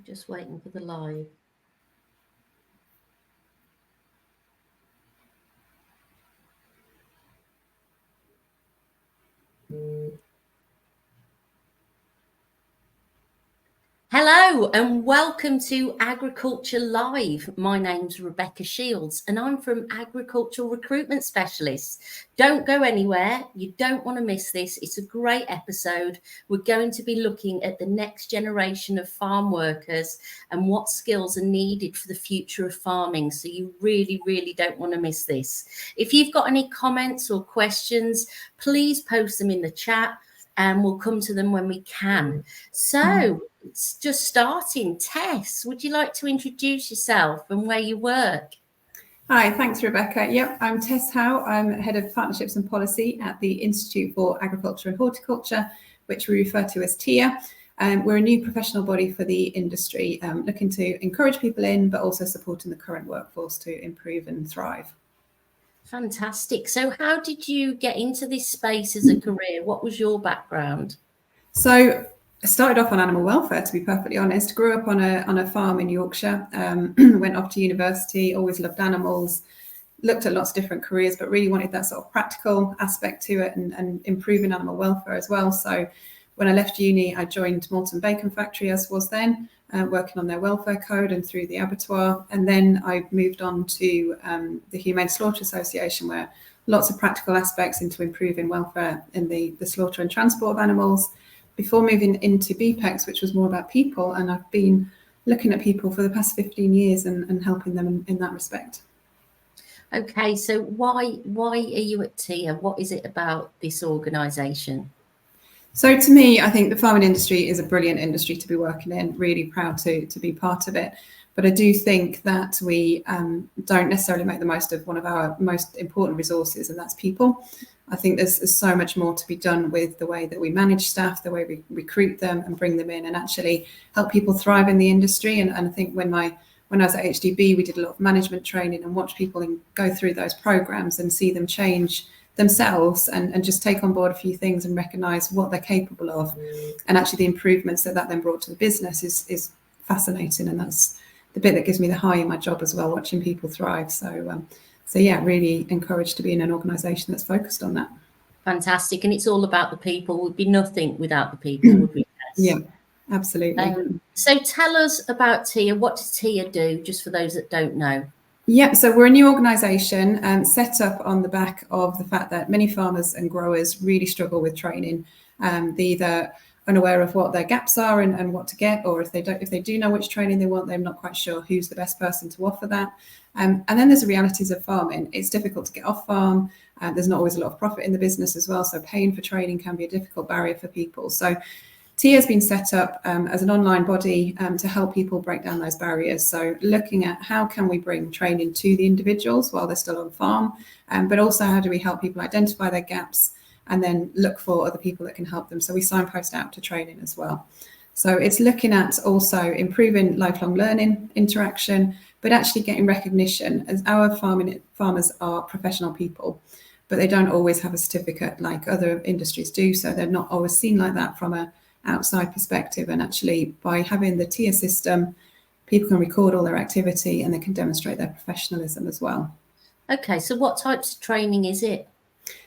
Just waiting for the live. Hello and welcome to Agriculture Live. My name's Rebecca Shields and I'm from Agricultural Recruitment Specialists. Don't go anywhere. You don't want to miss this. It's a great episode. We're going to be looking at the next generation of farm workers and what skills are needed for the future of farming. So you really, really don't want to miss this. If you've got any comments or questions, please post them in the chat and we'll come to them when we can. So it's just starting. Tess, would you like to introduce yourself and where you work? Hi, thanks, Rebecca. Yep, I'm Tess Howe. I'm Head of Partnerships and Policy at the Institute for Agriculture and Horticulture, which we refer to as TIAH. We're a new professional body for the industry, looking to encourage people in, but also supporting the current workforce to improve and thrive. Fantastic. So how did you get into this space as a career? What was your background? So I started off on animal welfare, to be perfectly honest. Grew up on a farm in Yorkshire, went off to university, always loved animals, looked at lots of different careers, but really wanted that sort of practical aspect to it and improving animal welfare as well. So when I left uni, I joined Malton Bacon Factory, as was then, working on their welfare code and through the abattoir. And then I moved on to the Humane Slaughter Association, where lots of practical aspects into improving welfare in the slaughter and transport of animals, before moving into BPEX, which was more about people. And I've been looking at people for the past 15 years and helping them in that respect. Okay, so why are you at TIAH? What is it about this organisation? So to me, I think the farming industry is a brilliant industry to be working in, really proud to be part of it. But I do think that we don't necessarily make the most of one of our most important resources, and that's people. I think there's so much more to be done with the way that we manage staff, the way we recruit them and bring them in and actually help people thrive in the industry. And I think when I was at HDB, we did a lot of management training and watched people go through those programs and see them change themselves and just take on board a few things and recognize what they're capable of. And actually the improvements that then brought to the business is fascinating. And that's the bit that gives me the high in my job as well, watching people thrive. So yeah, really encouraged to be in an organisation that's focused on that. Fantastic. And it's all about the people. We'd be nothing without the people, would we? Yeah, absolutely. So tell us about TIAH. What does TIAH do, just for those that don't know? Yeah, so we're a new organisation set up on the back of the fact that many farmers and growers really struggle with training. They're either unaware of what their gaps are and what to get, or if they do know which training they want, they're not quite sure who's the best person to offer that. And then there's the realities of farming. It's difficult to get off farm. There's not always a lot of profit in the business as well, so paying for training can be a difficult barrier for people. So TIAH has been set up as an online body to help people break down those barriers. So looking at how can we bring training to the individuals while they're still on farm, but also how do we help people identify their gaps and then look for other people that can help them. So we signpost out to training as well. So it's looking at also improving lifelong learning, interaction, but actually getting recognition, as our farmers are professional people, but they don't always have a certificate like other industries do. So they're not always seen like that from a outside perspective. And actually by having the TIAH system, people can record all their activity and they can demonstrate their professionalism as well. Okay, so what types of training is it?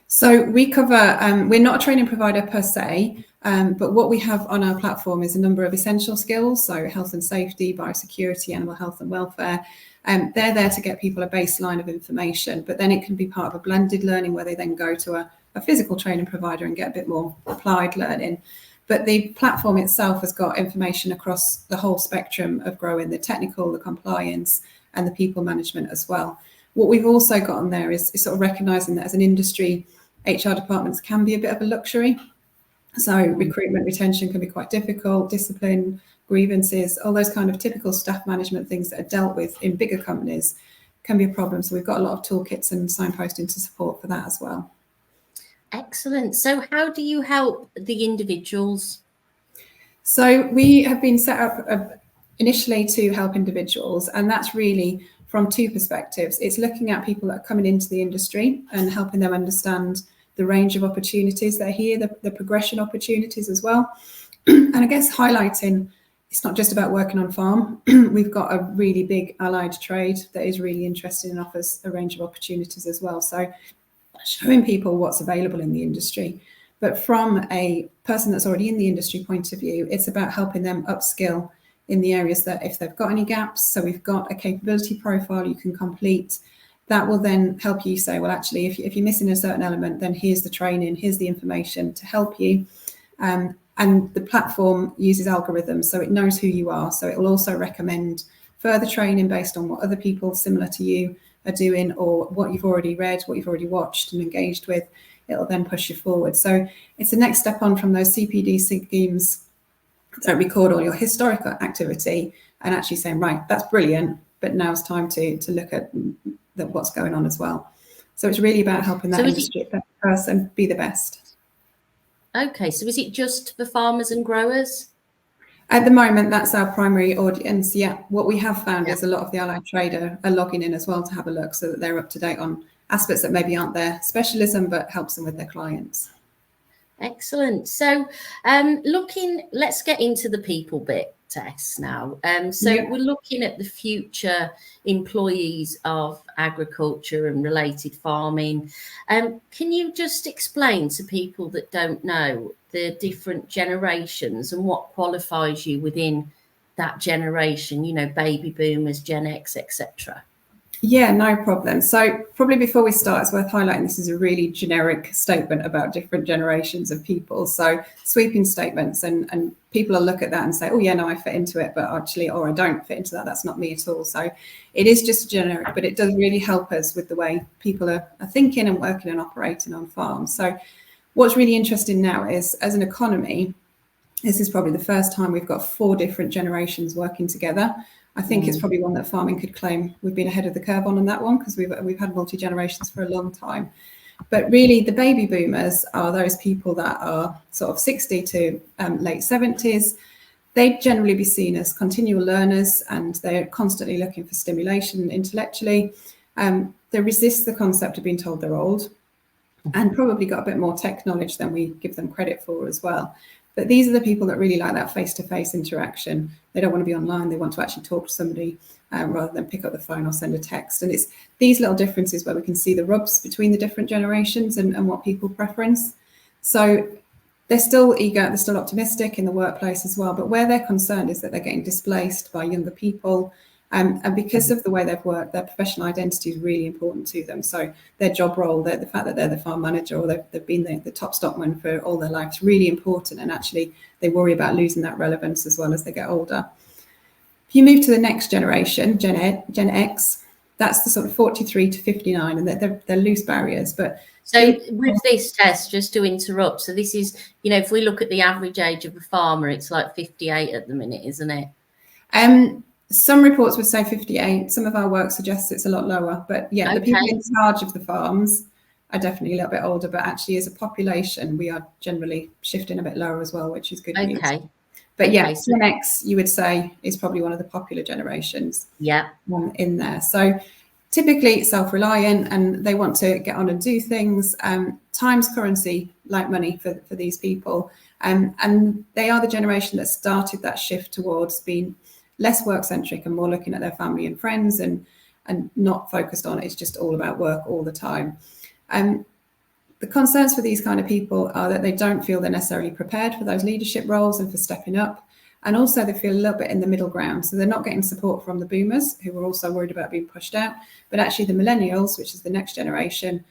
So we cover, we're not a training provider per se, but what we have on our platform is a number of essential skills. So health and safety, biosecurity, animal health and welfare. They're there to get people a baseline of information, but then it can be part of a blended learning where they then go to a physical training provider and get a bit more applied learning. But the platform itself has got information across the whole spectrum of growing, the technical, the compliance, and the people management as well. What we've also got on there is sort of recognising that as an industry, HR departments can be a bit of a luxury. So recruitment, retention can be quite difficult, discipline, grievances, all those kind of typical staff management things that are dealt with in bigger companies can be a problem. So we've got a lot of toolkits and signposting to support for that as well. Excellent. So how do you help the individuals? So we have been set up initially to help individuals, and that's really from two perspectives. It's looking at people that are coming into the industry and helping them understand the range of opportunities that are here, the progression opportunities as well. And I guess highlighting it's not just about working on farm. We've got a really big allied trade that is really interested and offers a range of opportunities as well. So showing people what's available in the industry. But from a person that's already in the industry point of view, it's about helping them upskill in the areas that if they've got any gaps. So we've got a capability profile you can complete. That will then help you say, well, actually, if you're missing a certain element, then here's the training, here's the information to help you. And the platform uses algorithms, so it knows who you are. So it will also recommend further training based on what other people similar to you are doing, or what you've already read, what you've already watched and engaged with. It'll then push you forward. So it's the next step on from those CPD schemes that record all your historical activity and actually saying, right, that's brilliant, but now it's time to look at what's going on as well. So it's really about helping that industry, that person be the best. Okay, so is it just for farmers and growers? At the moment, that's our primary audience. Yeah, what we have found is a lot of the allied trader are logging in as well to have a look, so that they're up to date on aspects that maybe aren't their specialism, but helps them with their clients. Excellent. So let's get into the people bit, Tess, now. We're looking at the future employees of agriculture and related farming. Can you just explain to people that don't know the different generations and what qualifies you within that generation, you know, baby boomers, Gen X, etc.? Yeah, no problem. So probably before we start, it's worth highlighting this is a really generic statement about different generations of people. So sweeping statements, and people will look at that and say, oh yeah, no, I fit into it, but actually, or I don't fit into that. That's not me at all. So it is just generic, but it does really help us with the way people are thinking and working and operating on farms. So what's really interesting now is, as an economy, this is probably the first time we've got 4 different generations working together. I think it's probably one that farming could claim we've been ahead of the curve on that one, because we've had multi-generations for a long time. But really, the baby boomers are those people that are sort of 60 to late 70s. They'd generally be seen as continual learners, and they're constantly looking for stimulation intellectually. They resist the concept of being told they're old, and probably got a bit more tech knowledge than we give them credit for as well. But these are the people that really like that face-to-face interaction. They don't want to be online. They want to actually talk to somebody rather than pick up the phone or send a text. And it's these little differences where we can see the rubs between the different generations and what people preference. So they're still eager, they're still optimistic in the workplace as well. But where they're concerned is that they're getting displaced by younger people. And because of the way they've worked, their professional identity is really important to them. So their job role, the fact that they're the farm manager, or they've been the top stockman for all their life, is really important. And actually, they worry about losing that relevance as well as they get older. If you move to the next generation, Gen X, that's the sort of 43 to 59, and they're loose barriers. But so with this test, just to interrupt, so this is, you know, if we look at the average age of a farmer, it's like 58 at the minute, isn't it? Some reports would say 58. Some of our work suggests it's a lot lower. But yeah, the people in charge of the farms are definitely a little bit older. But actually, as a population, we are generally shifting a bit lower as well, which is good news. But yeah, Gen X, you would say, is probably one of the popular generations in there. So typically self-reliant, and they want to get on and do things. Time's currency, like money for these people. And they are the generation that started that shift towards being less work-centric and more looking at their family and friends, and not focused on it's just all about work all the time. The concerns for these kind of people are that they don't feel they're necessarily prepared for those leadership roles and for stepping up. And also they feel a little bit in the middle ground. So they're not getting support from the boomers, who are also worried about being pushed out, but actually the millennials, which is the next generation,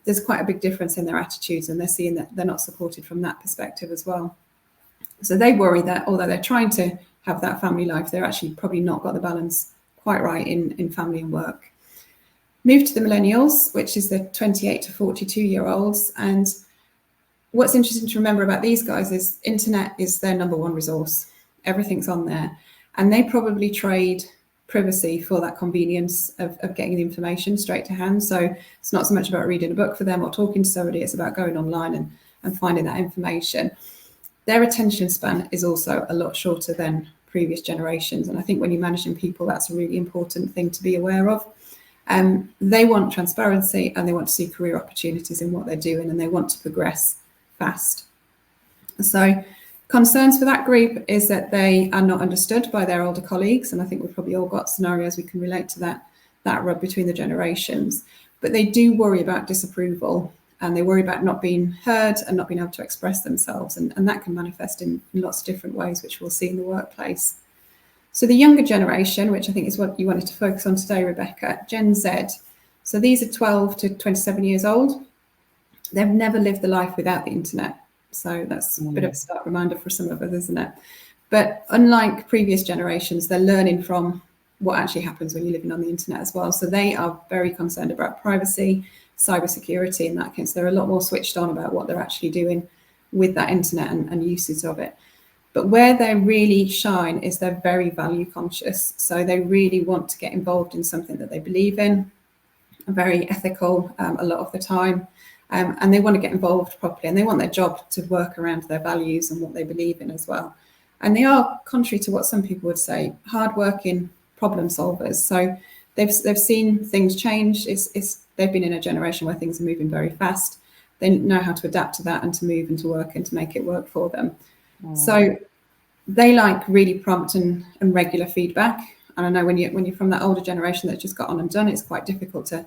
there's quite a big difference in their attitudes, and they're seeing that they're not supported from that perspective as well. So they worry that although they're trying to have that family life, they're actually probably not got the balance quite right in family and work. Move to the millennials, which is the 28 to 42-year-olds. And what's interesting to remember about these guys is internet is their number one resource. Everything's on there. And they probably trade privacy for that convenience of getting the information straight to hand. So it's not so much about reading a book for them or talking to somebody, it's about going online and finding that information. Their attention span is also a lot shorter than previous generations. And I think when you're managing people, that's a really important thing to be aware of. They want transparency, and they want to see career opportunities in what they're doing, and they want to progress fast. So Concerns for that group is that they are not understood by their older colleagues, and I think we've probably all got scenarios we can relate to that rub between the generations. But they do worry about disapproval, and they worry about not being heard and not being able to express themselves, and that can manifest in lots of different ways, which we'll see in the workplace. So the younger generation, which I think is what you wanted to focus on today, Rebecca, Gen Z. So these are 12 to 27 years old. They've never lived the life without the internet. So that's a bit of a stark reminder for some of us, isn't it? But unlike previous generations, they're learning from what actually happens when you're living on the internet as well. So they are very concerned about privacy, cybersecurity in that case. They're a lot more switched on about what they're actually doing with that internet and usage of it. But where they really shine is they're very value conscious. So they really want to get involved in something that they believe in, very ethical a lot of the time. And they want to get involved properly, and they want their job to work around their values and what they believe in as well. And they are, contrary to what some people would say, hardworking problem solvers. So they've seen things change. They've been in a generation where things are moving very fast. They know how to adapt to that and to move and to work and to make it work for them. So they like really prompt and regular feedback. And I know when you're from that older generation that just got on and done, it's quite difficult to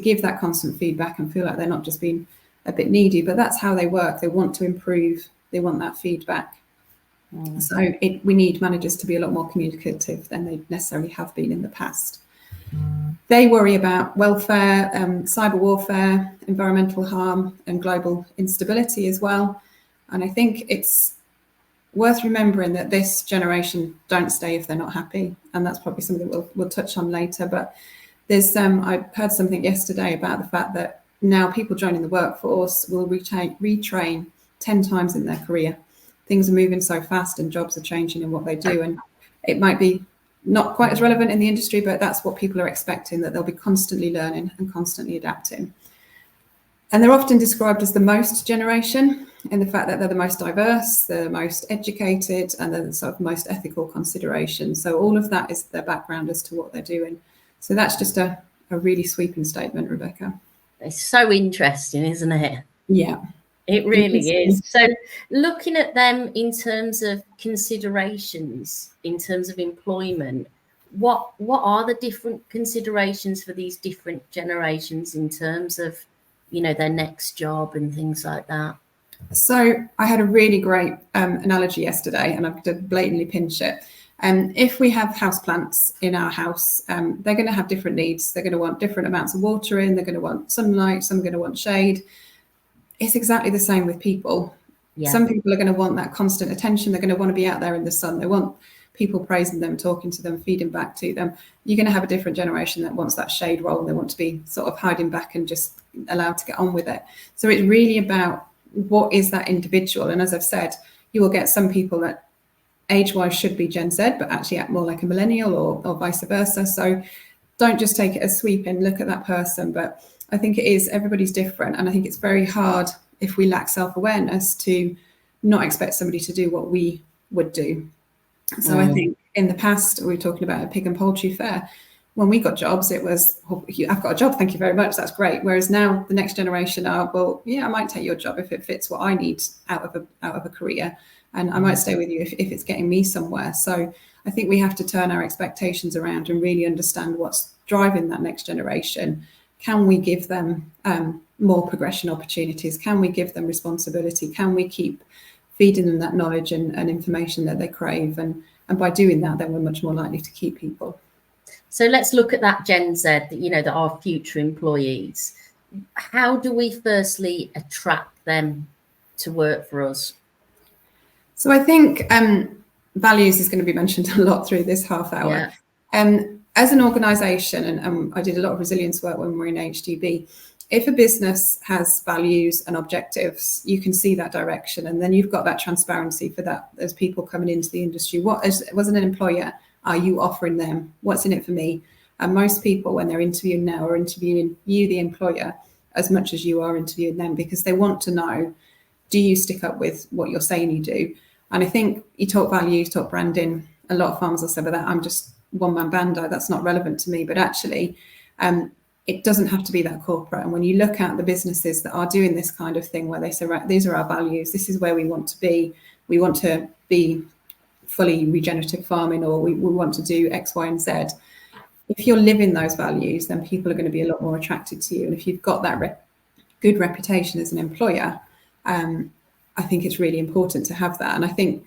give that constant feedback and feel like they're not just being a bit needy, but that's how they work. They want to improve. They want that feedback. So we need managers to be a lot more communicative than they necessarily have been in the past. They worry about welfare, cyber warfare, environmental harm, and global instability as well. And I think it's worth remembering that this generation don't stay if they're not happy. And that's probably something we'll touch on later. But there's I heard something yesterday about the fact that now people joining the workforce will retrain 10 times in their career. Things are moving so fast and jobs are changing in what they do. And it might be not quite as relevant in the industry, but that's what people are expecting, that they'll be constantly learning and constantly adapting. And they're often described as the most generation in the fact that they're the most diverse, they're the most educated, and they're the sort of most ethical consideration. So all of that is their background as to what they're doing. So that's just a really sweeping statement, Rebecca. It's so interesting, isn't it? Yeah. It really is. So looking at them in terms of considerations, in terms of employment, what are the different considerations for these different generations in terms of, their next job and things like that? So I had a really great analogy yesterday, and I've to blatantly pinch it. If we have houseplants in our house, they're going to have different needs. They're going to want different amounts of watering. They're going to want sunlight. Some are going to want shade. It's exactly the same with people. Yeah. Some people are going to want that constant attention. They're going to want to be out there in the sun. They want people praising them, talking to them, feeding back to them. You're going to have a different generation that wants that shade role. They want to be sort of hiding back and just allowed to get on with it. So it's really about what is that individual. And as I've said, you will get some people that age-wise should be Gen Z, but actually act more like a millennial or vice versa. So don't just take it as sweeping, look at that person. But I think it is, everybody's different. And I think it's very hard if we lack self-awareness to not expect somebody to do what we would do. So I think in the past, we were talking about a pig and poultry fair. When we got jobs, it was, I've got a job, thank you very much, that's great. Whereas now the next generation are, well, yeah, I might take your job if it fits what I need out of a career. And I might stay with you if it's getting me somewhere. So I think we have to turn our expectations around and really understand what's driving that next generation. Can we give them more progression opportunities? Can we give them responsibility? Can we keep feeding them that knowledge and information that they crave? And by doing that, then we're much more likely to keep people. So let's look at that Gen Z, that are future employees. How do we firstly attract them to work for us? So I think values is going to be mentioned a lot through this half hour. Yeah. As an organisation, and I did a lot of resilience work when we were in HDB, if a business has values and objectives, you can see that direction, and then you've got that transparency for that as people coming into the industry. Was an employer, are you offering them? What's in it for me? And most people, when they're interviewing now, are interviewing you, the employer, as much as you are interviewing them, because they want to know, do you stick up with what you're saying you do? And I think you talk values, talk branding. A lot of farmers will say, but that I'm just one-man band, that's not relevant to me. But actually, it doesn't have to be that corporate. And when you look at the businesses that are doing this kind of thing, where they say, right, these are our values, this is where we want to be, we want to be fully regenerative farming, or we want to do X, Y, and Z. If you're living those values, then people are going to be a lot more attracted to you. And if you've got that good reputation as an employer, I think it's really important to have that. And I think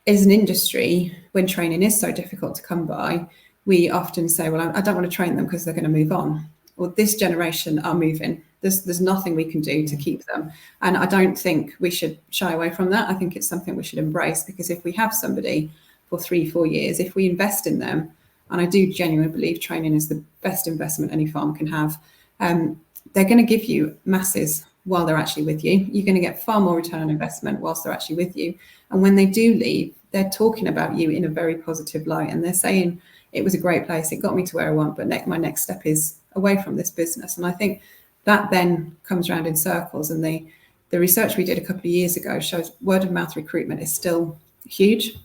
as an industry, when training is so difficult to come by, we often say, well, I don't want to train them because they're going to move on. Well, this generation are moving. There's nothing we can do to keep them. And I don't think we should shy away from that. I think it's something we should embrace, because if we have somebody for 3-4 years, if we invest in them, and I do genuinely believe training is the best investment any farm can have, they're going to give you masses while they're actually with you. You're going to get far more return on investment whilst they're actually with you. And when they do leave, they're talking about you in a very positive light. And they're saying, it was a great place, it got me to where I want, but my next step is away from this business. And I think that then comes around in circles. And the research we did a couple of years ago shows word of mouth recruitment is still huge.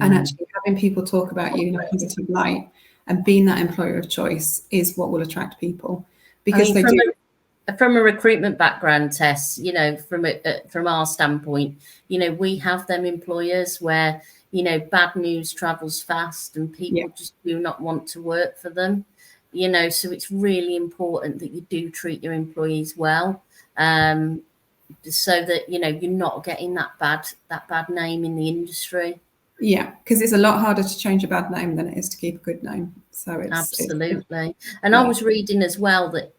And actually having people talk about you in a positive light and being that employer of choice is what will attract people. Because from a recruitment background, Tess, you know, from our standpoint, you know, we have them employers where, you know, bad news travels fast and people just do not want to work for them, you know. So it's really important that you do treat your employees well, so that, you know, you're not getting that bad name in the industry. Yeah, because it's a lot harder to change a bad name than it is to keep a good name. So it's absolutely. And I was reading as well that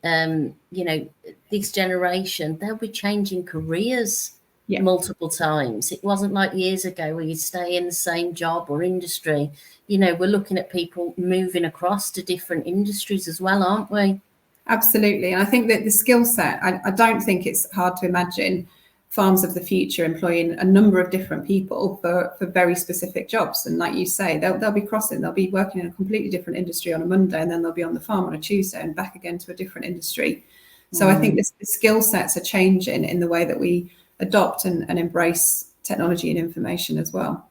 you know, this generation, they'll be changing careers multiple times. It wasn't like years ago where you stay in the same job or industry. You know, we're looking at people moving across to different industries as well, aren't we? Absolutely. And I think that the skill set, I don't think it's hard to imagine farms of the future employing a number of different people for very specific jobs. And like you say, they'll be crossing, they'll be working in a completely different industry on a Monday, and then they'll be on the farm on a Tuesday and back again to a different industry. So I think the skill sets are changing in the way that we adopt and embrace technology and information as well.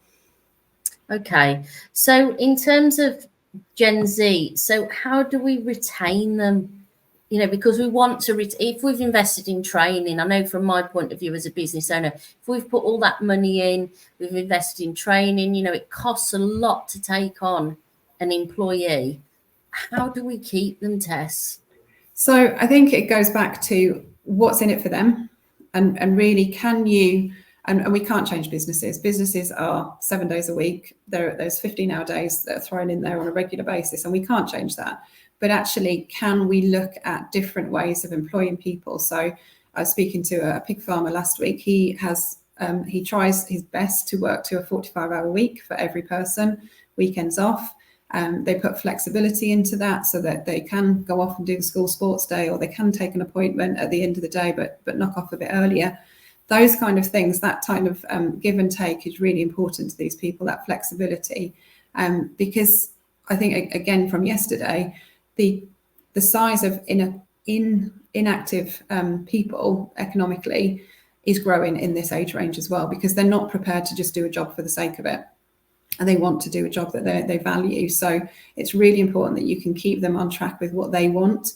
Okay. So in terms of Gen Z, so how do we retain them? You know, because we want to, if we've invested in training, I know from my point of view as a business owner, if we've put all that money in, we've invested in training, you know, it costs a lot to take on an employee. How do we keep them, Tess? So I think it goes back to what's in it for them, and really, can you, and we can't change businesses. Businesses are 7 days a week. There's 15-hour days that are thrown in there on a regular basis, and we can't change that. But actually, can we look at different ways of employing people? So I was speaking to a pig farmer last week. He tries his best to work to a 45-hour week for every person, weekends off. They put flexibility into that so that they can go off and do the school sports day, or they can take an appointment at the end of the day, but knock off a bit earlier. Those kind of things, that kind of give and take is really important to these people, that flexibility. Because I think, again, from yesterday, the size of inactive people economically is growing in this age range as well, because they're not prepared to just do a job for the sake of it, and they want to do a job that they value. So it's really important that you can keep them on track with what they want.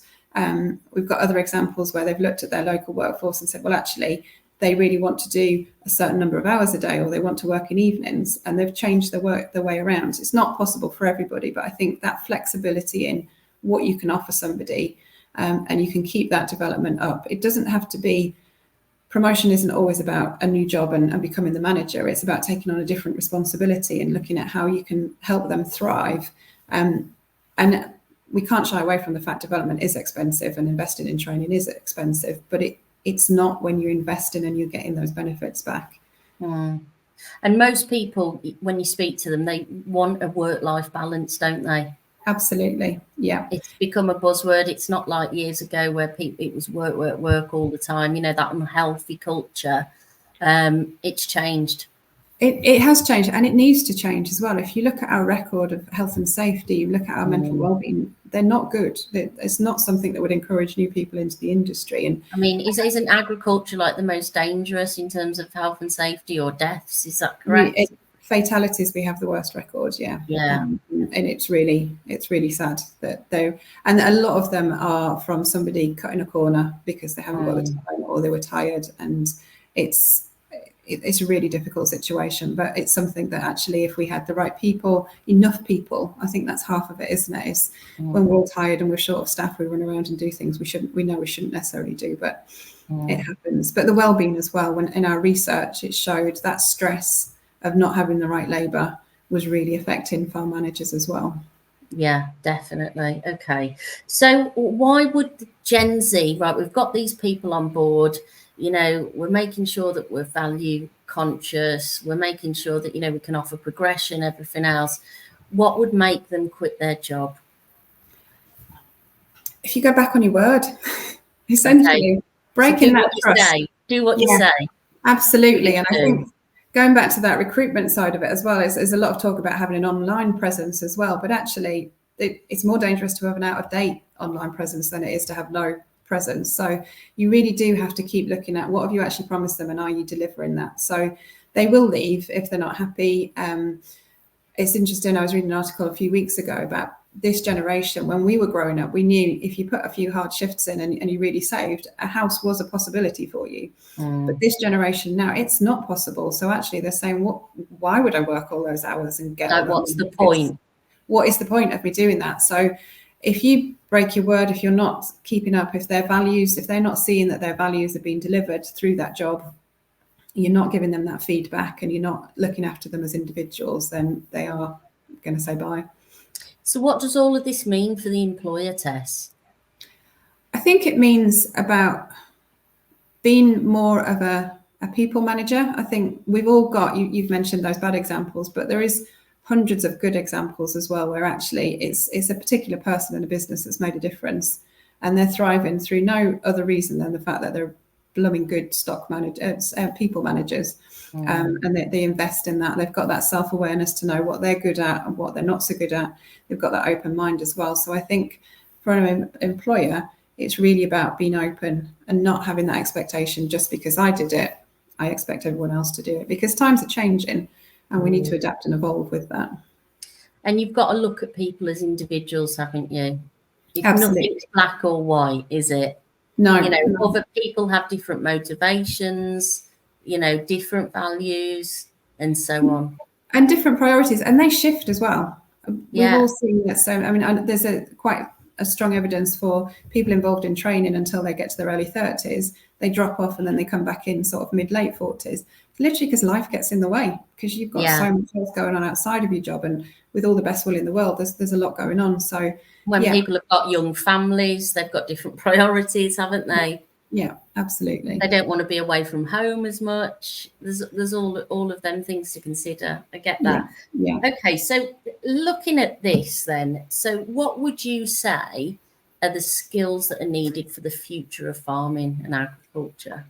We've got other examples where they've looked at their local workforce and said, well, actually, they really want to do a certain number of hours a day, or they want to work in evenings, and they've changed their way around. It's not possible for everybody, but I think that flexibility in what you can offer somebody, and you can keep that development up. It doesn't have to be, promotion isn't always about a new job and becoming the manager. It's about taking on a different responsibility and looking at how you can help them thrive. And we can't shy away from the fact development is expensive and investing in training is expensive, but it's not when you're investing and you're getting those benefits back. And most people, when you speak to them, they want a work-life balance, don't they? Absolutely, yeah. It's become a buzzword. It's not like years ago where it was work all the time. You know, that unhealthy culture. It's changed. It has changed, and it needs to change as well. If you look at our record of health and safety, you look at our mental well-being, they're not good. It's not something that would encourage new people into the industry. And I mean, isn't agriculture like the most dangerous in terms of health and safety or deaths? Is that correct? Fatalities, we have the worst record, yeah. And it's really sad that and a lot of them are from somebody cutting a corner because they haven't got the time, or they were tired, and it's it's a really difficult situation, but it's something that actually, if we had the right people, enough people, I think that's half of it, isn't it? Is when we're all tired and we're short of staff, we run around and do things we know we shouldn't necessarily do, but it happens. But the well-being as well, when in our research, it showed that stress of not having the right labour was really affecting farm managers as well. Yeah, definitely. Okay. So why would Gen Z, right, we've got these people on board, you know, we're making sure that we're value conscious, we're making sure that, you know, we can offer progression, everything else. What would make them quit their job? If you go back on your word, essentially, breaking so that trust. Do what you say. Absolutely. And I think going back to that recruitment side of it as well, there's a lot of talk about having an online presence as well, but actually it's more dangerous to have an out-of-date online presence than it is to have no presence. So you really do have to keep looking at what have you actually promised them and are you delivering that? So they will leave if they're not happy. It's interesting, I was reading an article a few weeks ago about this generation. When we were growing up, we knew if you put a few hard shifts in and you really saved, a house was a possibility for you. But this generation now, it's not possible. So actually they're saying, why would I work all those hours and get all that what's money? The point? What is the point of me doing that? So if you break your word, if you're not keeping up, if they're not seeing that their values are being delivered through that job, you're not giving them that feedback and you're not looking after them as individuals, then they are going to say bye. So what does all of this mean for the employer, Tess? I think it means about being more of a people manager. I think we've all got, you've mentioned those bad examples, but there is hundreds of good examples as well, where actually it's a particular person in a business that's made a difference and they're thriving through no other reason than the fact that they're blooming good stock managers, people managers, and they invest in that. They've got that self-awareness to know what they're good at and what they're not so good at. They've got that open mind as well. So I think for an employer, it's really about being open and not having that expectation, just because I did it, I expect everyone else to do it, because times are changing and we need to adapt and evolve with that. And you've got to look at people as individuals, haven't you? If Absolutely. Nothing's black or white, is it? No. You know, other people have different motivations, you know, different values and so on. And different priorities, and they shift as well. Yeah. We've all seen that. So, I mean, there's quite a strong evidence for people involved in training until they get to their early 30s. They drop off and then they come back in sort of mid-late 40s, literally because life gets in the way, because you've got so much else going on outside of your job. And with all the best will in the world, there's a lot going on. So when people have got young families, they've got different priorities, haven't they? Yeah, absolutely. They don't want to be away from home as much. There's all of them things to consider. I get that. Yeah. Okay, so looking at this then, so what would you say are the skills that are needed for the future of farming and agriculture?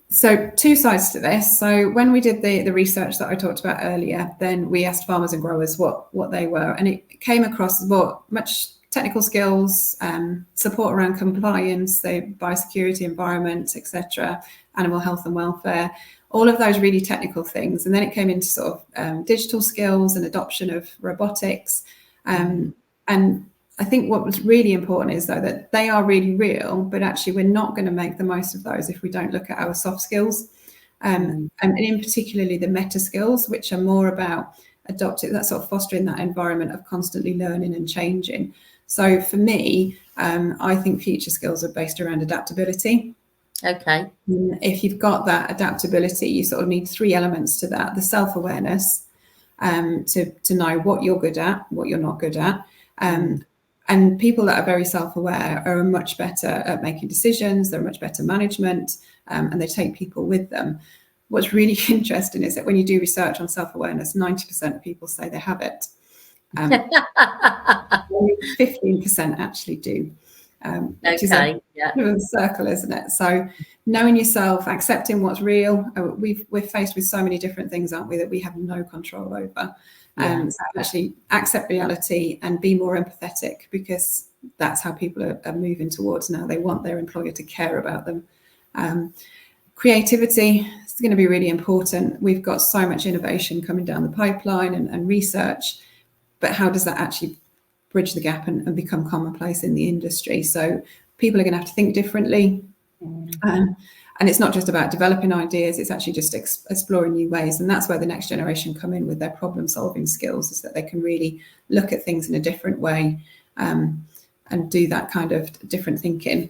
So two sides to this. So when we did the research that I talked about earlier, then we asked farmers and growers what they were, and it came across as much technical skills, support around compliance, so biosecurity, environment, etc., animal health and welfare, all of those really technical things. And then it came into sort of digital skills and adoption of robotics. And I think what was really important is, though, that they are really real, but actually we're not going to make the most of those if we don't look at our soft skills, and in particularly the meta skills, which are more about adopting, that sort of fostering that environment of constantly learning and changing. So for me, I think future skills are based around adaptability. Okay. If you've got that adaptability, you sort of need three elements to that: the self-awareness, to know what you're good at, what you're not good at. And people that are very self-aware are much better at making decisions, they're much better management, and they take people with them. What's really interesting is that when you do research on self-awareness, 90% of people say they have it. 15% actually do, which is a circle, isn't it? So knowing yourself, accepting what's real. We're faced with so many different things, aren't we, that we have no control over. So actually accept reality and be more empathetic, because that's how people are moving towards now. They want their employer to care about them. Creativity is going to be really important. We've got so much innovation coming down the pipeline and research, but how does that actually bridge the gap and become commonplace in the industry? So people are going to have to think differently. And it's not just about developing ideas, it's actually just exploring new ways. And that's where the next generation come in with their problem solving skills, is that they can really look at things in a different way, and do that kind of different thinking.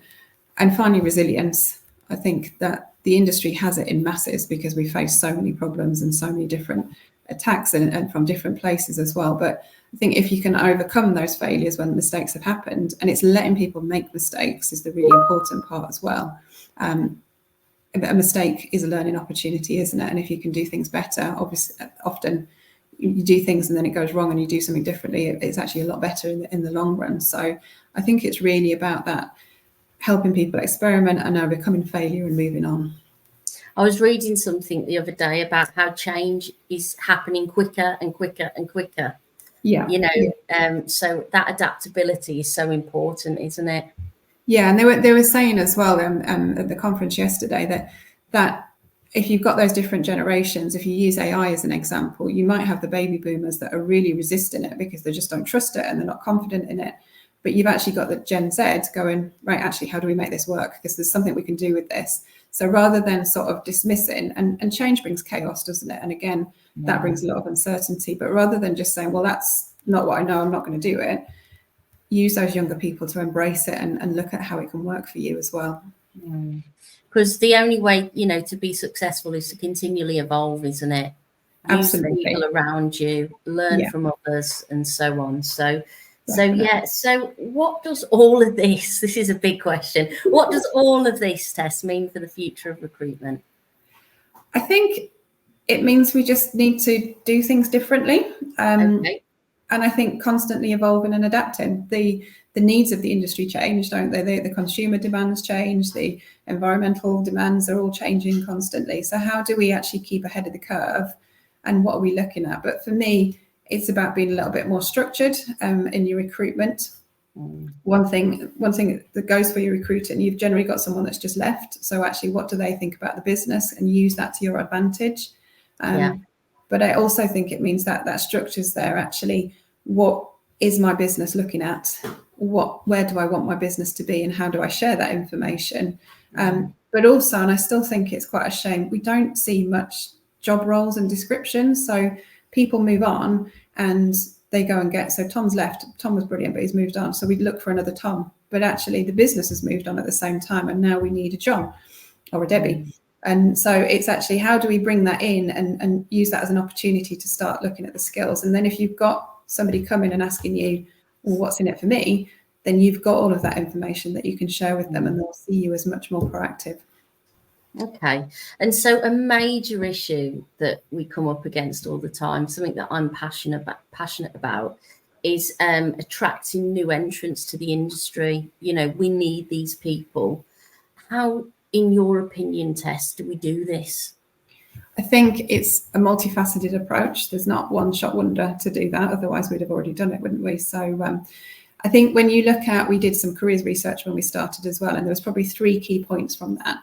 And finally, resilience. I think that the industry has it in masses because we face so many problems and so many different attacks and from different places as well. But I think if you can overcome those failures when mistakes have happened, and it's letting people make mistakes is the really important part as well. A mistake is a learning opportunity, isn't it? And if you can do things better, obviously, often you do things and then it goes wrong and you do something differently, it's actually a lot better in the long run. So I think it's really about that, helping people experiment and overcoming failure and moving on. I was reading something the other day about how change is happening quicker and quicker and quicker. Yeah. So that adaptability is so important, isn't it? Yeah, and they were saying as well at the conference yesterday that if you've got those different generations, if you use AI as an example, you might have the baby boomers that are really resisting it because they just don't trust it and they're not confident in it. But you've actually got the Gen Z going, right, actually, how do we make this work? Because there's something we can do with this. So rather than sort of dismissing, and change brings chaos, doesn't it? And again, that brings a lot of uncertainty. But rather than just saying, well, that's not what I know, I'm not going to do it, use those younger people to embrace it and look at how it can work for you as well. Because the only way, to be successful is to continually evolve, isn't it? Absolutely. Use people around you, learn from others, and so on. So what does all of this is a big question. What does all of this, Tess, mean for the future of recruitment? I think it means we just need to do things differently. Okay. And I think constantly evolving and adapting. The needs of the industry change, don't they? The consumer demands change, the environmental demands are all changing constantly. So how do we actually keep ahead of the curve, and what are we looking at? But for me, it's about being a little bit more structured in your recruitment. One thing that goes for your recruiting, you've generally got someone that's just left. So actually, what do they think about the business, and use that to your advantage? But I also think it means that structure's there. Actually, what is my business looking at? Where do I want my business to be, and how do I share that information? But also, and I still think it's quite a shame, we don't see much job roles and descriptions. So people move on and they go and get, so Tom's left. Tom was brilliant, but he's moved on. So we'd look for another Tom. But actually, the business has moved on at the same time, and now we need a John or a Debbie. And so it's actually, how do we bring that in and use that as an opportunity to start looking at the skills? And then if you've got somebody coming and asking you, well, what's in it for me? Then you've got all of that information that you can share with them, and they'll see you as much more proactive. Okay. And so a major issue that we come up against all the time, something that I'm passionate about, is attracting new entrants to the industry. We need these people. How, in your opinion, Tess, do we do this? I think it's a multifaceted approach. There's not one shot wonder to do that. Otherwise, we'd have already done it, wouldn't we? So I think when you look at, we did some careers research when we started as well, and there was probably 3 key points from that.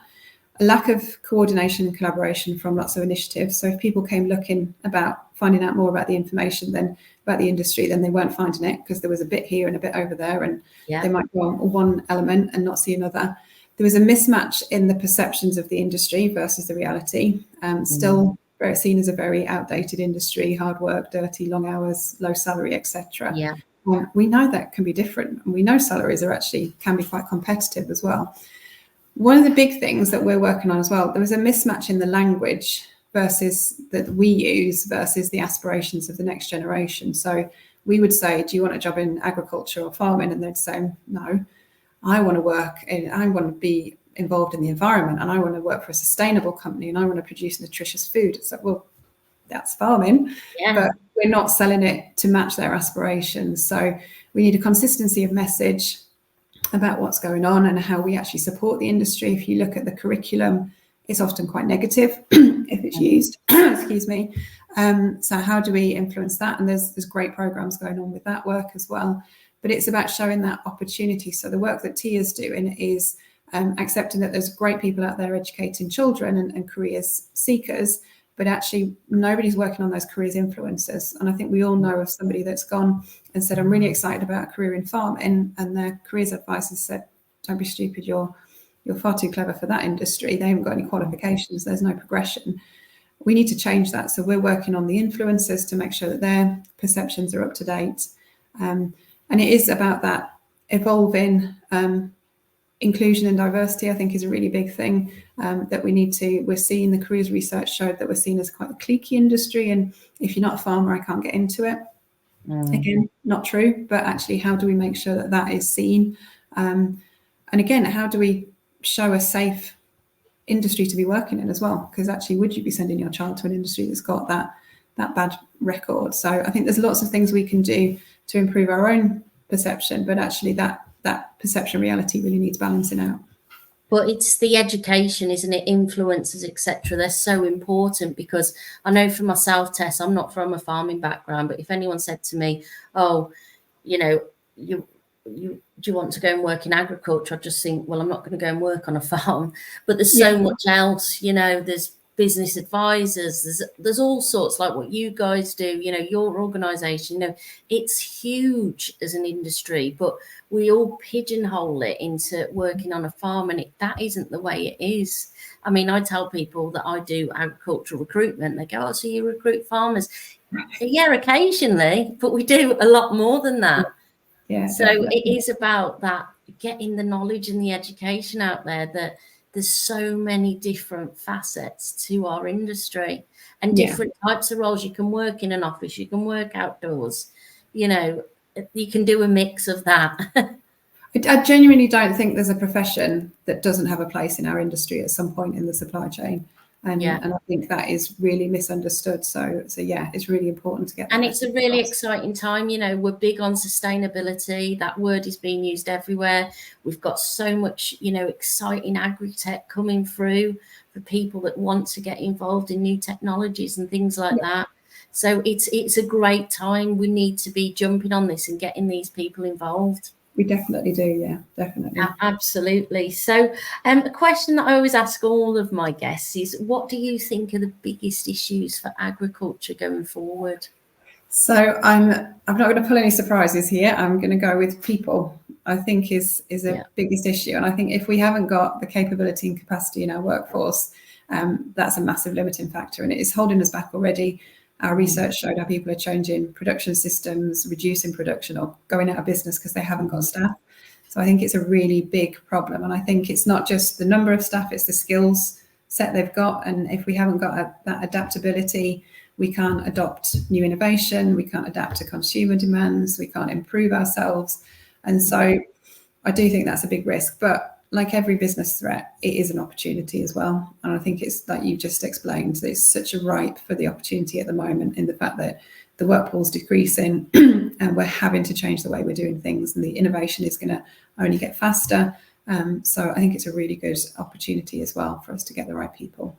A lack of coordination and collaboration from lots of initiatives. So if people came looking about finding out more about the information, then about the industry, then they weren't finding it because there was a bit here and a bit over there, and they might go on one element and not see another. There was a mismatch in the perceptions of the industry versus the reality. Still very seen as a very outdated industry, hard work, dirty, long hours, low salary, etc. We know that can be different, and we know salaries can be quite competitive as well. One of the big things that we're working on as well, there was a mismatch in the language versus that we use versus the aspirations of the next generation. So we would say, do you want a job in agriculture or farming? And they'd say, no, I want to be involved in the environment, and I want to work for a sustainable company, and I want to produce nutritious food. It's like, well, that's farming, but we're not selling it to match their aspirations. So we need a consistency of message about what's going on and how we actually support the industry. If you look at the curriculum, it's often quite negative if it's used. Excuse me. So how do we influence that? And there's great programs going on with that work as well. But it's about showing that opportunity. So the work that TIAH is doing is accepting that there's great people out there educating children and careers seekers, but actually nobody's working on those careers influencers. And I think we all know of somebody that's gone and said, I'm really excited about a career in farming, and their careers advisor said, don't be stupid, you're you're far too clever for that industry. They haven't got any qualifications. There's no progression. We need to change that. So we're working on the influencers to make sure that their perceptions are up to date. And it is about that evolving. Inclusion and diversity, I think, is a really big thing that we're seeing. The careers research showed that we're seen as quite a cliquey industry, and if you're not a farmer, I can't get into it. Again, not true, but actually, how do we make sure that that is seen? And again, how do we show a safe industry to be working in as well? Because actually, would you be sending your child to an industry that's got that bad record? So I think there's lots of things we can do to improve our own perception, but actually that perception reality really needs balancing out. But it's the education, isn't it? Influencers, etc. They're so important, because I know for myself, Tess, I'm not from a farming background, but if anyone said to me, oh, you know, do you want to go and work in agriculture? I just think, well, I'm not going to go and work on a farm. But there's so much else, you know, there's business advisors, there's all sorts, like what you guys do, you know, your organization, you know, it's huge as an industry, but we all pigeonhole it into working on a farm, and that isn't the way it is. I mean, I tell people that I do agricultural recruitment. They go, oh, so you recruit farmers? Yeah, occasionally, but we do a lot more than that. Yeah, so definitely. It is about that, getting the knowledge and the education out there, that there's so many different facets to our industry, and different types of roles. You can work in an office, you can work outdoors, you know, you can do a mix of that. I genuinely don't think there's a profession that doesn't have a place in our industry at some point in the supply chain. And I think that is really misunderstood. So yeah, it's really important to get that. And it's a really exciting time. You know, we're big on sustainability. That word is being used everywhere. We've got so much, you know, exciting agri-tech coming through for people that want to get involved in new technologies and things like that. So it's a great time. We need to be jumping on this and getting these people involved. We definitely do, yeah, definitely. Absolutely. So a question that I always ask all of my guests is, what do you think are the biggest issues for agriculture going forward? So I'm not going to pull any surprises here. I'm going to go with people. I think is a biggest issue. And I think if we haven't got the capability and capacity in our workforce, that's a massive limiting factor, and it is holding us back already. Our research showed how people are changing production systems, reducing production, or going out of business because they haven't got staff. So I think it's a really big problem. And I think it's not just the number of staff, it's the skills set they've got. And if we haven't got that adaptability, we can't adopt new innovation, we can't adapt to consumer demands, we can't improve ourselves. And so I do think that's a big risk. But like every business threat, it is an opportunity as well. And I think it's like you just explained, it's such a ripe for the opportunity at the moment, in the fact that the work pool is decreasing and we're having to change the way we're doing things, and the innovation is going to only get faster. So I think it's a really good opportunity as well for us to get the right people.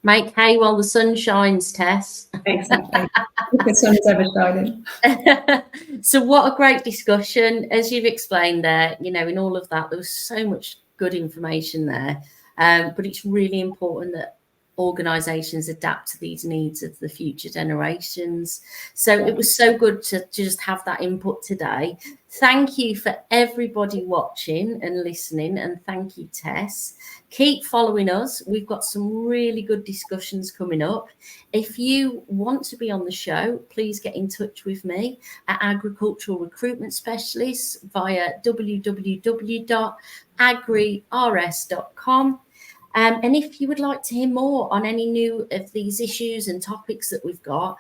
Make hay while the sun shines, Tess. Exactly. If the sun is ever shining. So what a great discussion. As you've explained there, you know, in all of that, there was so much good information there. But it's really important that organisations adapt to these needs of the future generations. So it was so good to just have that input today. Thank you for everybody watching and listening, and thank you, Tess. Keep following us. We've got some really good discussions coming up. If you want to be on the show, please get in touch with me at Agricultural Recruitment Specialists via www.agrirs.com. And if you would like to hear more on any new of these issues and topics that we've got,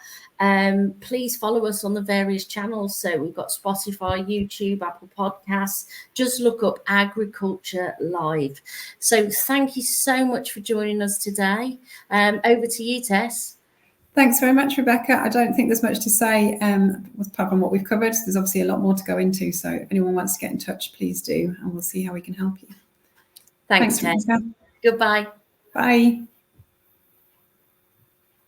please follow us on the various channels. So we've got Spotify, YouTube, Apple Podcasts. Just look up Agriculture Live. So thank you so much for joining us today. Over to you, Tess. Thanks very much, Rebecca. I don't think there's much to say apart from what we've covered. There's obviously a lot more to go into. So if anyone wants to get in touch, please do, and we'll see how we can help you. Thanks, Tess. Rebecca. Goodbye. Bye.